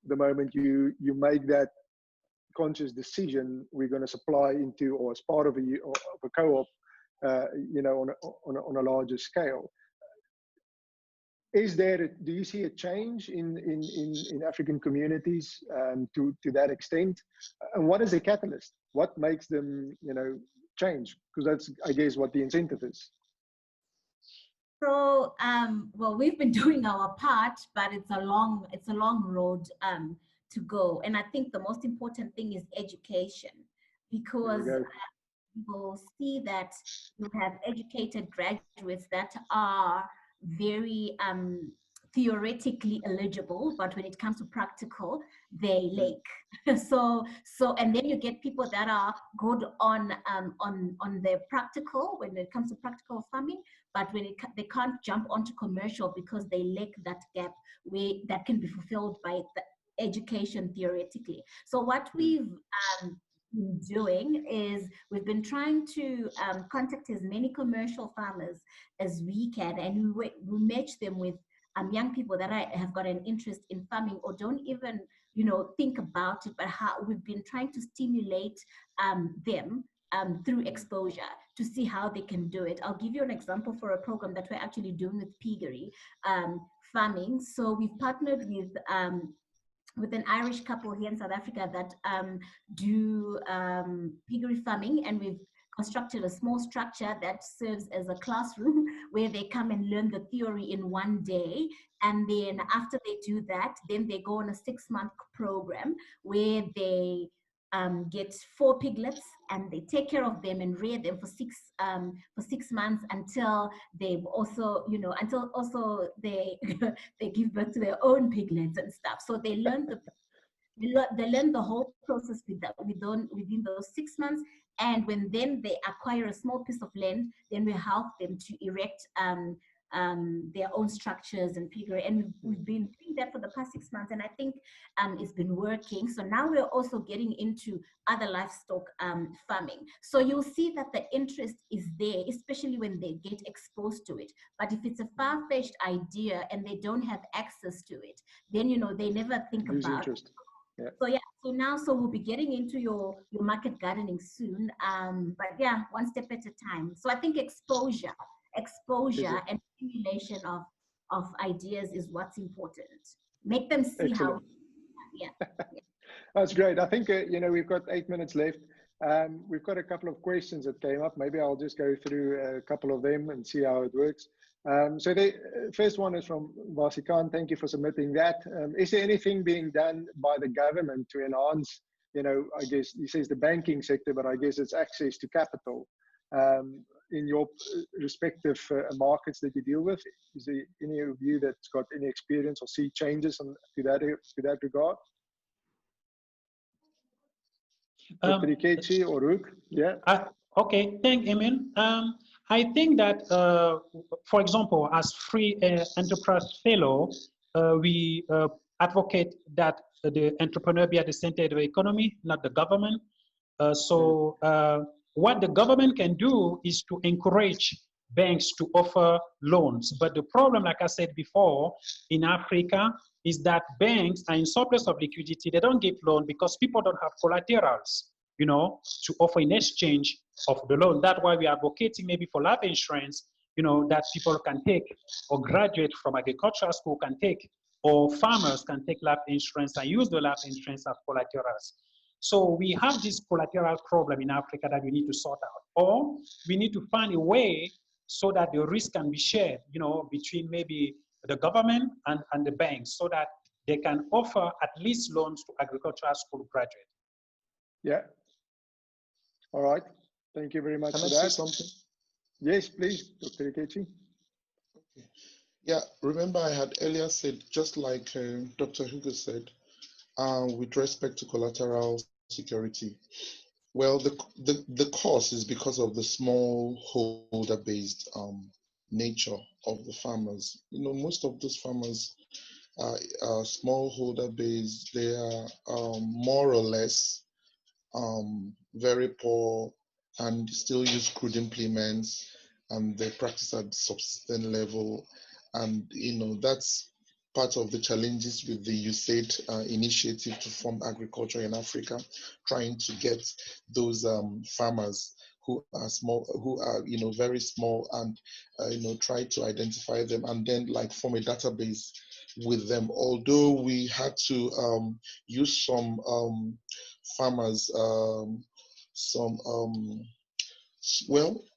The moment you make that conscious decision, we're going to supply into, or as part of a co-op, on a larger scale. Do you see a change in African communities to that extent? And what is the catalyst? What makes them change? Because that's, I guess, what the incentive is. So well, we've been doing our part, but it's a long road to go. And I think the most important thing is education, because people see that you have educated graduates that are very theoretically eligible, but when it comes to practical, they lack. So and then you get people that are good on their practical when it comes to practical farming, but when they can't jump onto commercial because they lack that gap that can be fulfilled by the education theoretically. So what we've been doing is we've been trying to contact as many commercial farmers as we can, and we match them with young people that have got an interest in farming or don't even think about it, but how we've been trying to stimulate them through exposure to see how they can do it. I'll give you an example for a program that we're actually doing with piggery farming. So we've partnered with with an Irish couple here in South Africa that do piggery farming, and we've constructed a small structure that serves as a classroom where they come and learn the theory in one day. And then after they do that, then they go on a 6-month program where they get 4 piglets, and they take care of them and rear them for 6 months until they've also, you know, until also they they give birth to their own piglets and stuff. So they learn they learn the whole process within those 6 months. And when then they acquire a small piece of land, then we help them to erect their own structures and piggery. And we've been doing that for the past 6 months, and I think it's been working. So now we're also getting into other livestock farming. So you'll see that the interest is there, especially when they get exposed to it. But if it's a far-fetched idea and they don't have access to it, then, you know, they never think about it. Yeah. So yeah, so we'll be getting into your market gardening soon. But yeah, one step at a time. So I think exposure and stimulation of ideas is what's important. Make them see Excellent. how. Yeah. That's great. I think you know, we've got 8 minutes left. We've got a couple of questions that came up. Maybe I'll just go through a couple of them and see how it works. So the first one is from Vasikan. Thank you for submitting that. Is there anything being done by the government to enhance, you know, I guess he says the banking sector, but I guess it's access to capital in your respective markets that you deal with? Is there any of you that's got any experience or see changes to that regard? Dr. Ikechi or Rook? Yeah. Okay, thank you, Emin. I think that, for example, as free enterprise fellow, we advocate that the entrepreneur be at the center of the economy, not the government. What the government can do is to encourage banks to offer loans. But the problem, like I said before, in Africa, is that banks are in surplus of liquidity. They don't give loan because people don't have collaterals, you know, to offer in exchange of the loan. That's why we are advocating maybe for life insurance, you know, that people can take, or graduate from agricultural school can take, or farmers can take life insurance and use the life insurance as collaterals. So we have this collateral problem in Africa that we need to sort out, or we need to find a way so that the risk can be shared, you know, between maybe the government and the banks, so that they can offer at least loans to agricultural school graduates. Yeah. All right. Thank you very much for that. Can I say something? Yes, please, Dr. Ikechi. Okay. Yeah, remember I had earlier said, just like Dr. Hugo said, with respect to collateral security, well, the cause is because of the smallholder-based nature of the farmers. You know, most of those farmers are smallholder-based. They are more or less very poor and still use crude implements, and they practice at subsistence level. And, you know, that's part of the challenges with the USAID initiative to fund agriculture in Africa, trying to get those farmers who are small, who are, you know, very small, and, you know, try to identify them and then like form a database with them. Although we had to use some farmers,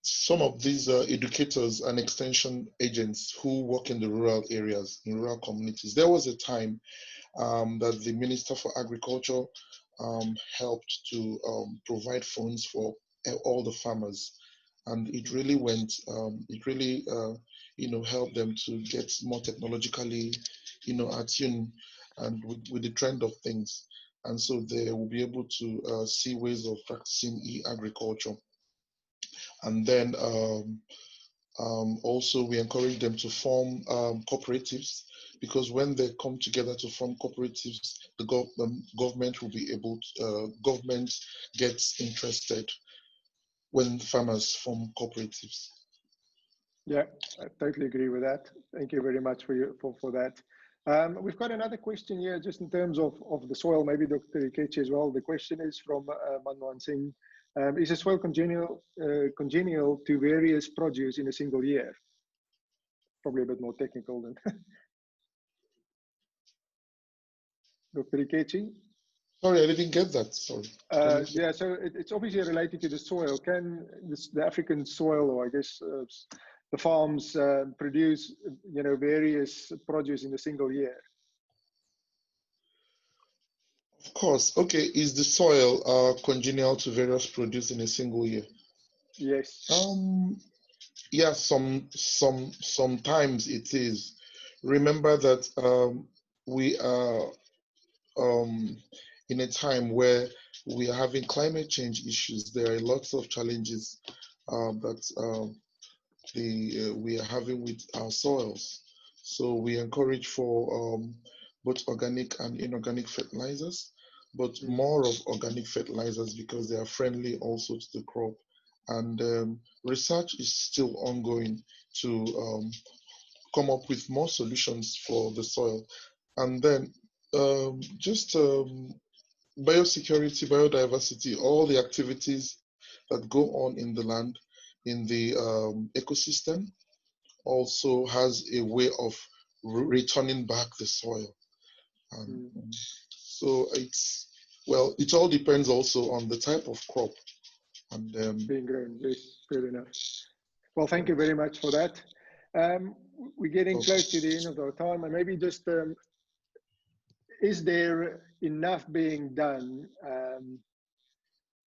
some of these educators and extension agents who work in the rural areas, in rural communities. There was a time that the Minister for Agriculture helped to provide funds for all the farmers. And it really went, you know, helped them to get more technologically, you know, attuned and with the trend of things. And so they will be able to see ways of practicing e-agriculture. And then also we encourage them to form cooperatives, because when they come together to form cooperatives, the government will be able to, government gets interested when farmers form cooperatives. Yeah, I totally agree with that. Thank you very much for that. We've got another question here, just in terms of the soil, maybe Dr. Ikechi as well. The question is from Manmohan Singh. Is the soil congenial to various produce in a single year? Probably a bit more technical than. Dr. Ikechi? Sorry, I didn't get that. Sorry. Yeah, so it's obviously related to the soil. Can the African soil, or I guess the farms, produce, various produce in a single year? Of course. Okay, is the soil congenial to various produce in a single year? Yes. Yeah, sometimes it is. Remember that we are in a time where we are having climate change issues. There are lots of challenges that we are having with our soils. So we encourage for both organic and inorganic fertilizers, but more of organic fertilizers because they are friendly also to the crop. And research is still ongoing to come up with more solutions for the soil. And then biosecurity, biodiversity, all the activities that go on in the land, in the ecosystem, also has a way of returning back the soil. So it all depends also on the type of crop. And being grown, yes, good enough. Well, thank you very much for that. We're getting close to the end of our time, and maybe just, is there enough being done?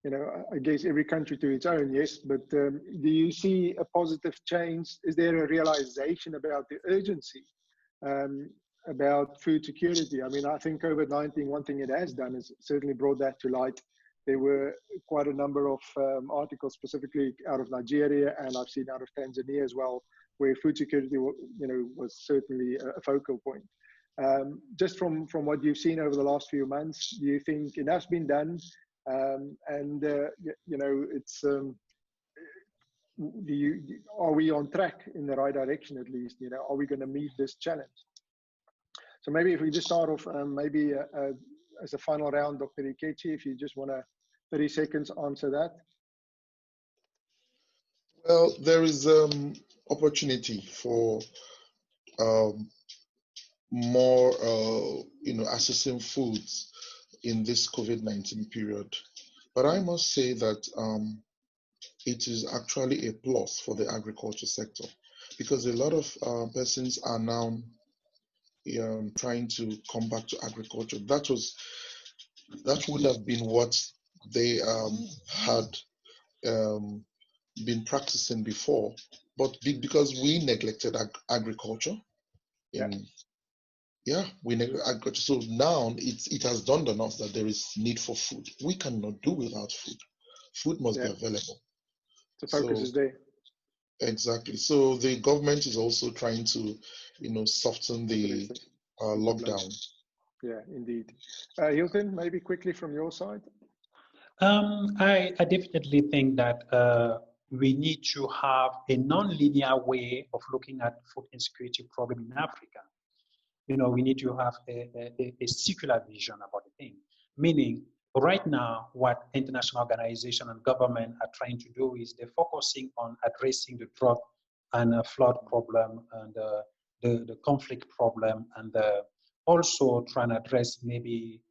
I guess every country to its own, yes, but do you see a positive change? Is there a realization about the urgency about food security? I mean, I think COVID-19, one thing it has done is certainly brought that to light. There were quite a number of articles specifically out of Nigeria, and I've seen out of Tanzania as well, where food security, was certainly a focal point. Just from what you've seen over the last few months, do you think enough's been done? It's are we on track in the right direction at least? Are we going to meet this challenge? So maybe if we just start off, maybe as a final round, Dr. Ikechi, if you just want to 30 seconds answer that. Well, there is opportunity for more, accessing foods in this COVID-19 period. But I must say that it is actually a plus for the agriculture sector, because a lot of persons are now trying to come back to agriculture. That would have been what they had been practicing before, but because we neglected agriculture, we neglect agriculture. So now it has dawned on us that there is need for food. We cannot do without food. Food must be available. The focus is there. Exactly. So the government is also trying to, soften the lockdown. Yeah, indeed. Hilton, maybe quickly from your side. I definitely think that we need to have a non-linear way of looking at food insecurity problem in Africa. We need to have a circular vision about the thing. Meaning, right now, what international organizations and government are trying to do is they're focusing on addressing the drought and flood problem and the conflict problem, and also trying to address maybe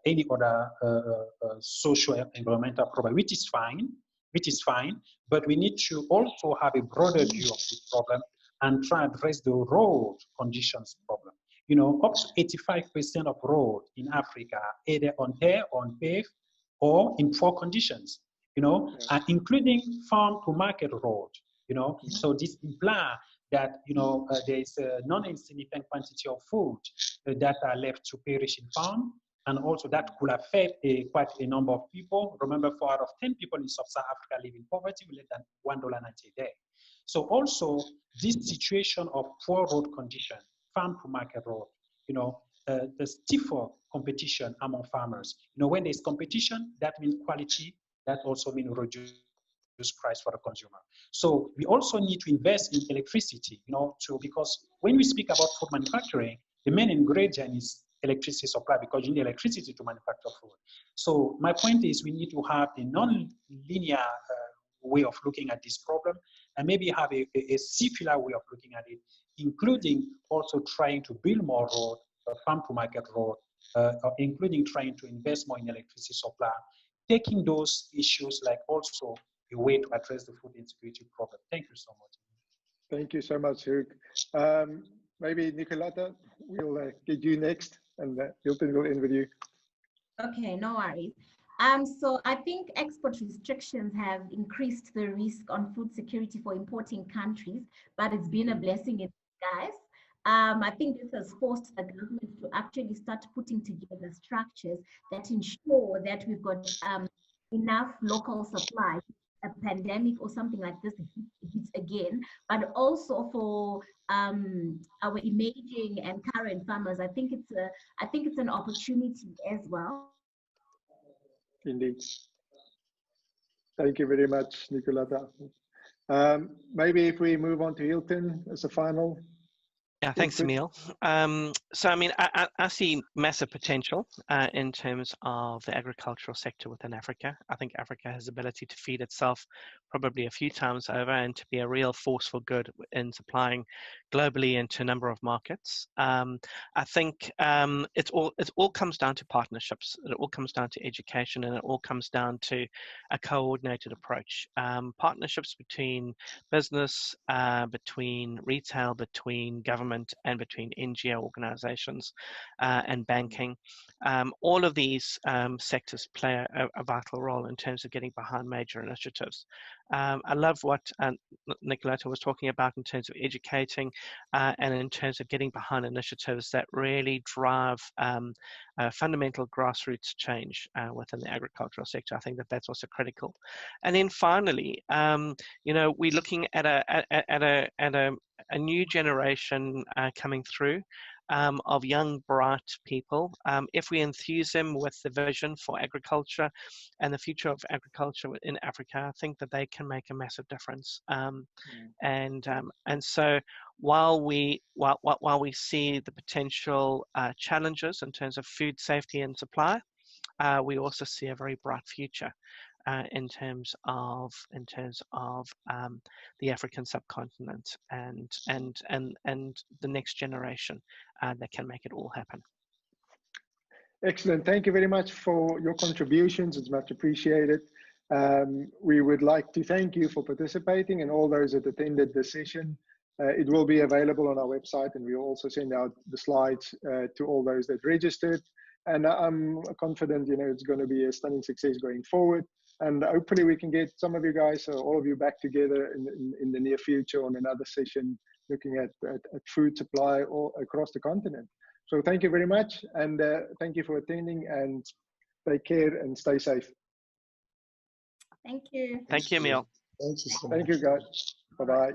any other social and environmental problem, which is fine, but we need to also have a broader view of this problem and try to address the road conditions problem. Up to 85% of road in Africa are either unpaved, or in poor conditions, including farm to market road, So this implies that, there is a non-insignificant quantity of food that are left to perish in farm, and also that could affect quite a number of people. Remember, 4 out of 10 people in sub-Saharan Africa live in poverty with less than $1.90 a day. So also this situation of poor road condition, farm to market road, the stiffer competition among farmers. When there's competition, that means quality, that also means reduced price for the consumer. So we also need to invest in electricity, because when we speak about food manufacturing, the main ingredient is electricity supply, because you need electricity to manufacture food. So my point is we need to have a non-linear way of looking at this problem, and maybe have a circular way of looking at it, including also trying to build more road, farm to market road, including trying to invest more in electricity supply, taking those issues like also a way to address the food insecurity problem. Thank you so much. Thank you so much, Hugh. Maybe Nicolata, we'll get you next, and Hilton will end with you. Okay, no worries. So I think export restrictions have increased the risk on food security for importing countries, but it's been a blessing in disguise. I think this has forced the government to actually start putting together structures that ensure that we've got enough local supply. A pandemic or something like this hits again, but also for our emerging and current farmers, I think it's an opportunity as well. Indeed. Thank you very much, Nicolata. Maybe if we move on to Hilton as a final. Yeah, thanks, Emil. So, I mean, I see massive potential in terms of the agricultural sector within Africa. I think Africa has the ability to feed itself probably a few times over and to be a real force for good in supplying globally into a number of markets. I think it all comes down to partnerships. It all comes down to education, and it all comes down to a coordinated approach. Partnerships between business, between retail, between government, and between NGO organizations and banking. All of these sectors play a vital role in terms of getting behind major initiatives. I love what Nicolata was talking about in terms of educating and in terms of getting behind initiatives that really drive fundamental grassroots change within the agricultural sector. I think that that's also critical. And then finally, you know, we're looking at a new generation coming through of young, bright people. If we enthuse them with the vision for agriculture and the future of agriculture in Africa, I think that they can make a massive difference. And so while we see the potential challenges in terms of food safety and supply, we also see a very bright future. In terms of the African subcontinent and the next generation that can make it all happen. Excellent. Thank you very much for your contributions. It's much appreciated. We would like to thank you for participating and all those that attended the session. It will be available on our website, and we'll also send out the slides to all those that registered. And I'm confident, you know, it's going to be a stunning success going forward. And hopefully we can get some of you guys, or all of you, back together in the near future on another session looking at food supply all across the continent. So thank you very much, and thank you for attending, and take care and stay safe. Thank you. Thank you, Emil. Thank you so much. Thank you, guys. Bye-bye.